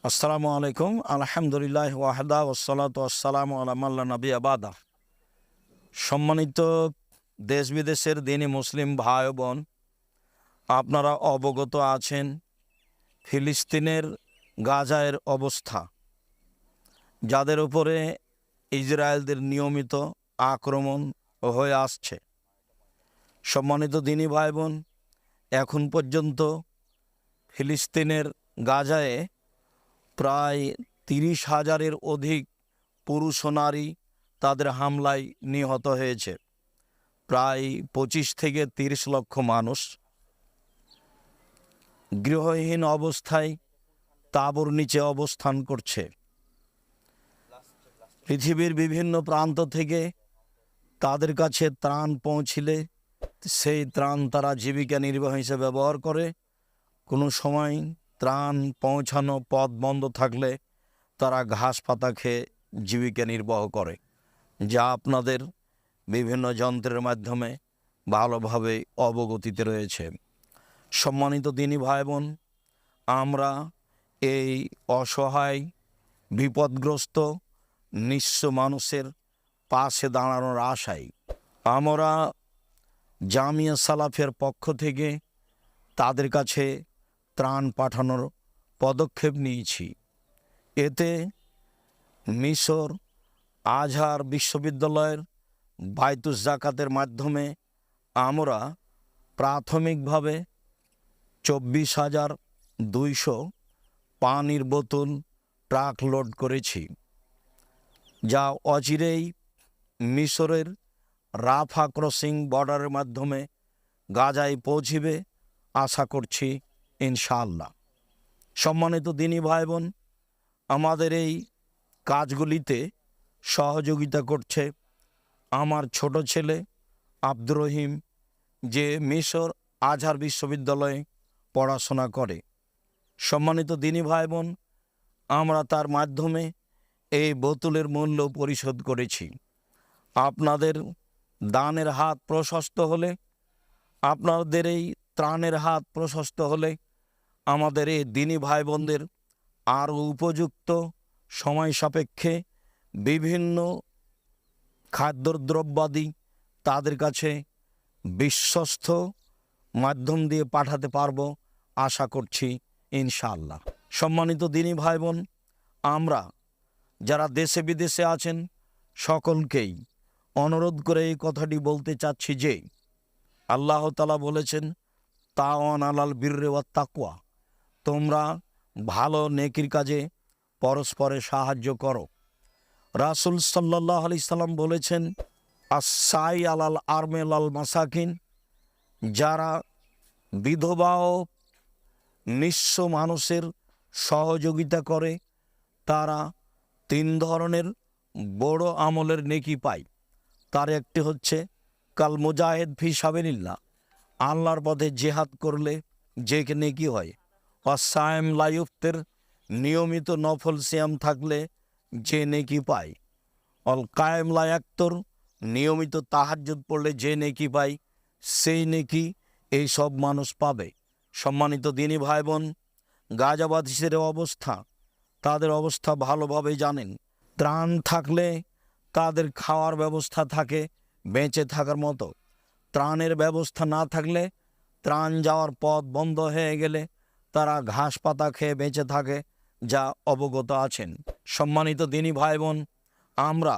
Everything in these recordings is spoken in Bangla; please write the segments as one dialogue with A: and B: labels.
A: আসসালামু আলাইকুম। আলহামদুলিল্লাহ ওয়াহদা ওয়াসসালাতু ওয়াসসালামু আলা মাল্লা নবী আবাদা। সম্মানিত দেশ বিদেশের দিনী মুসলিম ভাই ও বোন, আপনারা অবগত আছেন ফিলিস্তিনের গাজায়ের অবস্থা, যাদের উপরে ইসরায়েলদের নিয়মিত আক্রমণ হয়ে আসছে। সম্মানিত দিনী ভাই বোন, এখন পর্যন্ত ফিলিস্তিনের গাজায় প্রায় 30,000-এর অধিক পুরুষ ও নারী তাদের হামলায় নিহত হয়েছে। প্রায় 25 থেকে 30 লক্ষ মানুষ গৃহহীন অবস্থায় তাঁবুর নিচে অবস্থান করছে। পৃথিবীর বিভিন্ন প্রান্ত থেকে তাদের কাছে ত্রাণ পৌঁছিলে সেই ত্রাণ তারা জীবিকা নির্বাহ হিসেবে ব্যবহার করে। কোনো সময় ত্রাণ পৌঁছানো পথ বন্ধ থাকলে তারা ঘাস পাতা খেয়ে জীবিকা নির্বাহ করে, যা আপনাদের বিভিন্ন যন্ত্রের মাধ্যমে ভালোভাবে অবগতিতে রয়েছে। সম্মানিত দিনী ভাই বোন, আমরা এই অসহায় বিপদগ্রস্ত নিঃস্ব মানুষের পাশে দাঁড়ানোর আশায় আমরা জামিয়া সালাফের পক্ষ থেকে তাদের কাছে ত্রাণ পাঠানোর পদক্ষেপ নিয়েছি। এতে মিশর আজহার বিশ্ববিদ্যালয়ের বাইতুস জাকাতের মাধ্যমে আমরা প্রাথমিকভাবে 24,200 পানির বোতল ট্রাক লোড করেছি, যা অচিরেই মিশরের রাফা ক্রসিং বর্ডারের মাধ্যমে গাজায় পৌঁছিবে আশা করছি ইনশাআল্লাহ। সম্মানিত দিনী ভাই বোন, আমাদের এই কাজগুলিতে সহযোগিতা করছে আমার ছোট ছেলে আব্দুর রহিম, যে মিশর আজহার বিশ্ববিদ্যালয়ে পড়াশোনা করে। সম্মানিত দিনী ভাই বোন, আমরা তার মাধ্যমে এই বোতলের মূল্য পরিশোধ করেছি। আপনাদের দানের হাত প্রশস্ত হলে, আপনাদের এই ত্রাণের হাত প্রশস্ত হলে আমাদের এই দিনী ভাই বোনদের আরও উপযুক্ত সময় সাপেক্ষে বিভিন্ন খাদ্যদ্রব্যাদি তাদের কাছে বিশ্বস্ত মাধ্যম দিয়ে পাঠাতে পারবো আশা করছি ইনশাআল্লাহ। সম্মানিত দিনী ভাই বোন, আমরা যারা দেশে বিদেশে আছেন সকলকেই অনুরোধ করে এই কথাটি বলতে চাচ্ছি যে আল্লাহ তাআলা বলেছেন, তাওয়ান আলাল বিররি ওয়াত তাকওয়া, তোমরা ভালো নেকির কাজে পরস্পরের সাহায্য করো। রাসূল সাল্লাল্লাহু আলাইহি সাল্লাম বলেছেন, আস-সাই আলাল আরমেল আল মাসাকিন, যারা বিধবা ও নিঃস্ব মানুষের সহযোগিতা করে তারা 3 ধরনের বড় আমলের নেকি পায়। তার একটি হচ্ছে কাল মুজাহিদ ফি সাবিলিল্লাহ, আল্লাহর পথে জেহাদ করলে যে নেকি হয়। ওয়াসায়েম লা ইফতির, নিয়মিত নফল সিয়াম থাকলে যে নেকি পায়। অল কায়েম লা ইয়াক্তুর, নিয়মিত তাহাজ্জুদ পড়লে যে নেকি পায় সেই নেকি এই সব মানুষ পাবে। সম্মানিত দিনী ভাই বোন, গাজাবাসীদের অবস্থা, তাদের অবস্থা ভালোভাবে জানেন। ত্রাণ থাকলে তাদের খাওয়ার ব্যবস্থা থাকে বেঁচে থাকার মতো। ত্রাণের ব্যবস্থা না থাকলে, ত্রাণ যাওয়ার পথ বন্ধ হয়ে গেলে তারা ঘাস পাতা খেয়ে বেঁচে থাকে, যা অবগত আছেন। সম্মানিত দিনী ভাই বোন, আমরা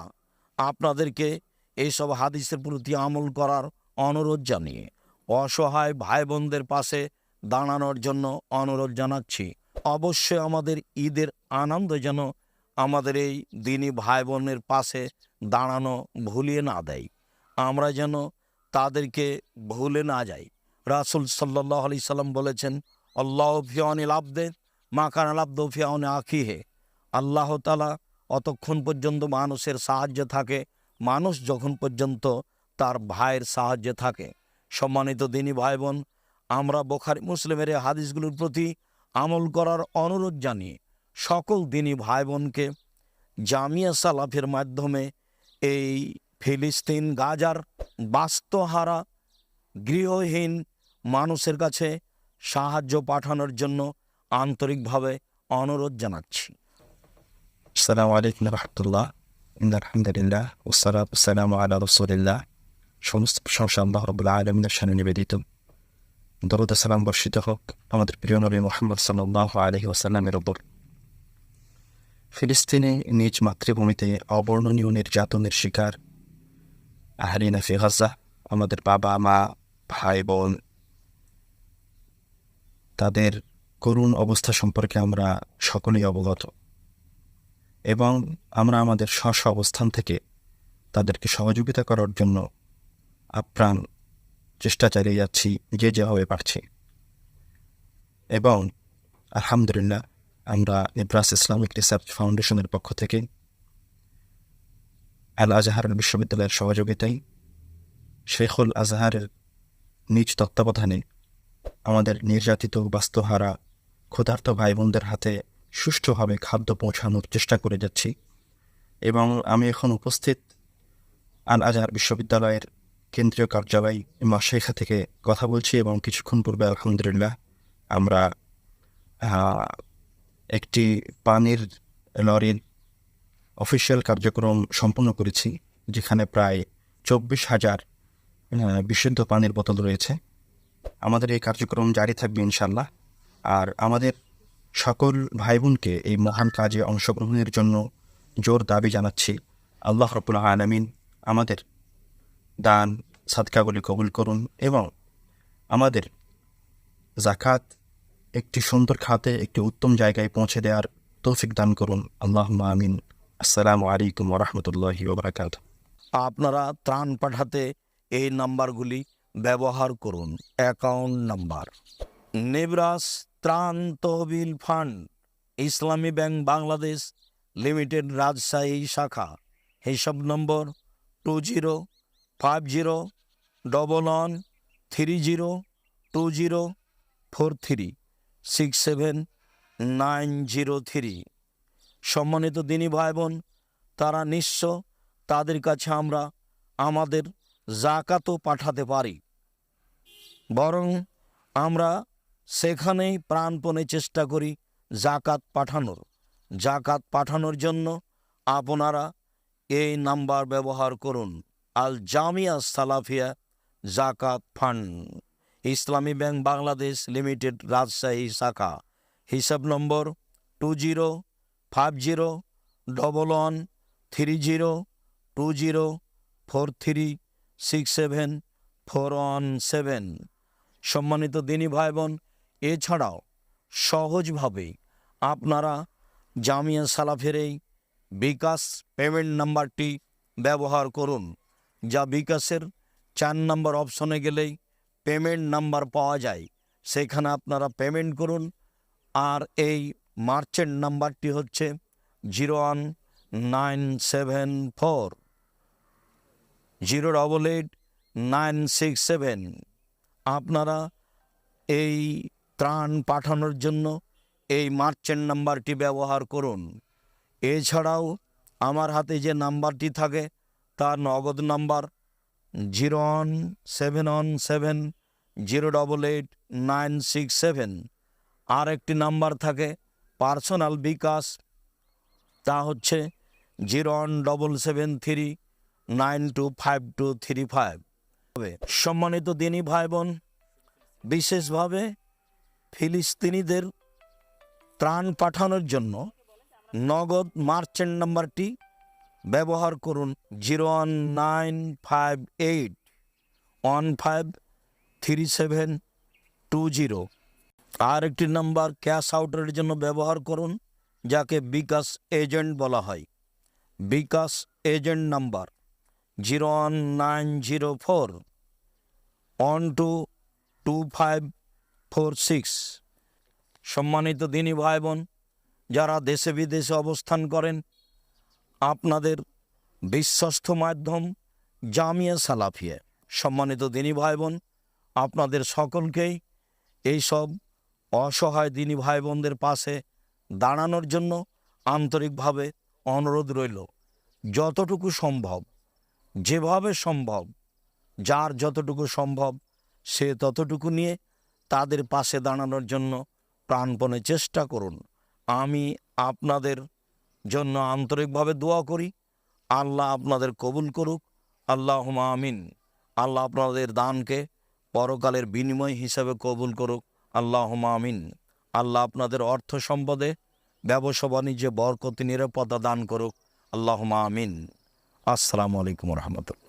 A: আপনাদেরকে এইসব হাদিসের প্রতি আমল করার অনুরোধ জানিয়ে অসহায় ভাই বোনদের পাশে দাঁড়ানোর জন্য অনুরোধ জানাচ্ছি। অবশ্যই আমাদের ঈদের আনন্দ যেন আমাদের এই দিনী ভাই বোনের পাশে দাঁড়ানো ভুলিয়ে না দেয়, আমরা যেন তাদেরকে ভুলে না যাই। রাসূল সাল্লাল্লাহু আলাইহি সাল্লাম বলেছেন, আল্লাহু ফি আউনিল আবদে মা কানাল আবদু ফি আউনি আখিহি, আল্লাহ তাআলা অতক্ষণ পর্যন্ত মানুষের সাহায্য থাকে মানুষ যখন পর্যন্ত তার ভাইয়ের সাহায্যে থাকে। সম্মানিত দিনী ভাই বোন, আমরা বুখারী মুসলিমের এই হাদিসগুলোর প্রতি আমল করার অনুরোধ জানিয়ে সকল দিনী ভাই বোনকে জামিয়া সালাফের মাধ্যমে এই ফিলিস্তিন গাজার বাস্তুহারা গৃহহীন মানুষের কাছে সাহায্য পাঠানোর জন্য আন্তরিকভাবে অনুরোধ জানাচ্ছি।
B: আসসালামু আলাইকুম রহমতুল্লাহ। আলহামদুলিল্লাহ ওয়াসসালাতু ওয়াসসালামু আলা রাসূলিল্লাহ। সমস্ত প্রশংসা আল্লাহ রাব্বুল আলামিনের শানে নিবেদিত। দরুদ ও সালাম বর্ষিত হোক আমাদের প্রিয় নবী মুহাম্মদ সাল্লাল্লাহু আলাইহি ওয়াসাল্লামের উপর। ফিলিস্তিনে নিজ মাতৃভূমিতে অবর্ণনীয় নির্যাতনের শিকার আহলিনা ফি গাজা, আমাদের বাবা মা ভাই বোন, তাদের করুণ অবস্থা সম্পর্কে আমরা সকলেই অবগত এবং আমরা আমাদের স্ব অবস্থান থেকে তাদেরকে সহযোগিতা করার জন্য আপ্রাণ চেষ্টা চালিয়ে যাচ্ছি যে যেভাবে পারছি। এবং আলহামদুলিল্লাহ আমরা নেব্রাস ইসলামিক রিসার্চ ফাউন্ডেশনের পক্ষ থেকে আল আজহার বিশ্ববিদ্যালয়ের সহযোগিতায় শেখুল আজহারের নিজ তত্ত্বাবধানে আমাদের নির্যাতিত বাস্তুহারা ক্ষুধার্ত ভাই বোনদের হাতে সুষ্ঠুভাবে খাদ্য পৌঁছানোর চেষ্টা করে যাচ্ছি। এবং আমি এখন উপস্থিত আল আজহার বিশ্ববিদ্যালয়ের কেন্দ্রীয় কার্যালয় মাশাইখা থেকে কথা বলছি এবং কিছুক্ষণ পূর্বে আলহামদুলিল্লাহ আমরা একটি পানির লরির অফিসিয়াল কার্যক্রম সম্পন্ন করেছি, যেখানে প্রায় 24,000 বিশুদ্ধ পানির বোতল রয়েছে। আমাদের এই কার্যক্রম জারি থাকবে ইনশাল্লাহ। আর আমাদের সকল ভাই বোনকে এই মহান কাজে অংশগ্রহণের জন্য জোর দাবি জানাচ্ছি। আল্লাহ রাব্বুল আলামিন আমাদের দান সাদকাগুলি কবুল করুন এবং আমাদের যাকাত একটি সুন্দর খাতে একটি উত্তম জায়গায় পৌঁছে দেওয়ার তৌফিক দান করুন। আল্লাহুম্মা আমিন। আসসালামু আলাইকুম ওয়া রাহমাতুল্লাহি ওয়া বারাকাতুহু।
A: আপনারা ত্রাণ পাঠাতে এই নাম্বারগুলি ব্যবহার করুন। অ্যাকাউন্ট নাম্বার: নেব্রাস ত্রাণ তহবিল ফান্ড, ইসলামী ব্যাংক বাংলাদেশ লিমিটেড, রাজশাহী শাখা। হিসাব নম্বর 2050112043679003। সম্মানিত দিনী ভাই বোন, তারা নিঃস্ব, তাদের কাছে আমরা আমাদের জাকাতও পাঠাতে পারি, বরং আমরা সেখানেই প্রাণপণে চেষ্টা করি জাকাত পাঠানোর। জাকাত পাঠানোর জন্য আপনারা এই নাম্বার ব্যবহার করুন: আল জামিয়া সালাফিয়া জাকাত ফান্ড, ইসলামী ব্যাংক বাংলাদেশ লিমিটেড, রাজশাহী শাখা। হিসাব নম্বর 2050113043674117। সম্মানিত দিনী ভাই বোন, এছাড়াও সহজভাবে আপনারা জামিয়া সালাফের এই বিকাশ পেমেন্ট নাম্বারটি ব্যবহার করুন, যা বিকাশের 4 নম্বর অপশনে গেলেই পেমেন্ট নাম্বার পাওয়া যায়। সেখানে আপনারা পেমেন্ট করুন। আর এই মার্চেন্ট নাম্বারটি হচ্ছে 01974088967। আপনারা এই ত্রাণ পাঠানোর জন্য এই মার্চেন্ট নাম্বারটি ব্যবহার করুন। এছাড়াও আমার হাতে যে নাম্বারটি থাকে তা নগদ নাম্বার 01717088967। আর একটি নাম্বার থাকে পার্সোনাল বিকাশ, তা হচ্ছে 01773925235। সম্মানিত দিনী ভাই বোন, বিশেষভাবে ফিলিস্তিনিদের ত্রাণ পাঠানোর জন্য নগদ মার্চেন্ট নাম্বারটি ব্যবহার করুন 01958153720। আর একটি নাম্বার ক্যাশ আউটের জন্য ব্যবহার করুন, যাকে বিকাশ এজেন্ট বলা হয়। বিকাশ এজেন্ট নাম্বার 01904122546। সম্মানিত দিনী ভাই বোন, যারা দেশে বিদেশে অবস্থান করেন, আপনাদের বিশ্বস্ত মাধ্যম জামিয়া সালাফিয়া। সম্মানিত দিনী ভাই বোন, আপনাদের সকলকেই এইসব অসহায় দিনী ভাই বোনদের পাশে দাঁড়ানোর জন্য আন্তরিকভাবে অনুরোধ রইল। যতটুকু সম্ভব, যেভাবে সম্ভব, যার যতটুকু সম্ভব সে ততটুকু নিয়ে তাদের পাশে দাঁড়ানোর জন্য প্রাণপণে চেষ্টা করুন। আমি আপনাদের জন্য আন্তরিকভাবে দোয়া করি। আল্লাহ আপনাদের কবুল করুক, আল্লাহুম্মা আমিন। আল্লাহ আপনাদের দানকে পরকালের বিনিময় হিসাবে কবুল করুক, আল্লাহুম্মা আমিন। আল্লাহ আপনাদের অর্থ সম্পদে, ব্যবসা বাণিজ্যে বরকত, নিরাপত্তা দান করুক, আল্লাহুম্মা আমিন। আসসালামু আলাইকুম রহমতুল্লাহ।